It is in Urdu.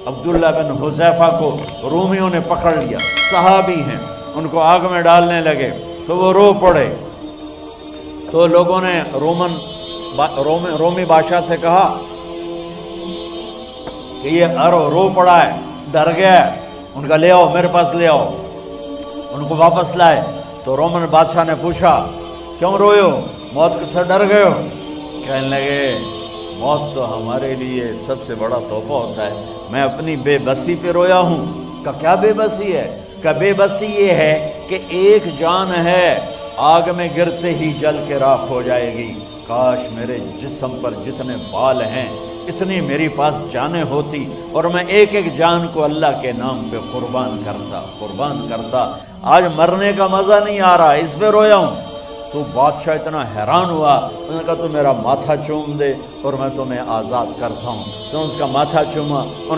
عبداللہ بن حذیفہ کو رومیوں نے پکڑ لیا، صحابی ہیں، ان کو آگ میں ڈالنے لگے تو وہ رو پڑے۔ تو لوگوں نے رومی بادشاہ سے کہا کہ یہ رو پڑا ہے، ڈر گیا ہے، ان کا لے آؤ، میرے پاس لے آؤ۔ ان کو واپس لائے تو رومن بادشاہ نے پوچھا کیوں روئے ہو، موت سے ڈر گئے ہو؟ کہنے لگے موت تو ہمارے لیے سب سے بڑا تحفہ ہوتا ہے، میں اپنی بے بسی پہ رویا ہوں۔ کہ کیا بے بسی ہے؟ کہ بے بسی یہ ہے کہ ایک جان ہے آگ میں گرتے ہی جل کے راکھ ہو جائے گی، کاش میرے جسم پر جتنے بال ہیں اتنی میری پاس جانیں ہوتی اور میں ایک ایک جان کو اللہ کے نام پہ قربان کرتا۔ آج مرنے کا مزہ نہیں آ رہا، اس پہ رویا ہوں۔ تو بادشاہ اتنا حیران ہوا، انہوں نے کہا تو میرا ماتھا چوم دے اور میں تمہیں آزاد کرتا ہوں۔ تو اس کا ماتھا چوما۔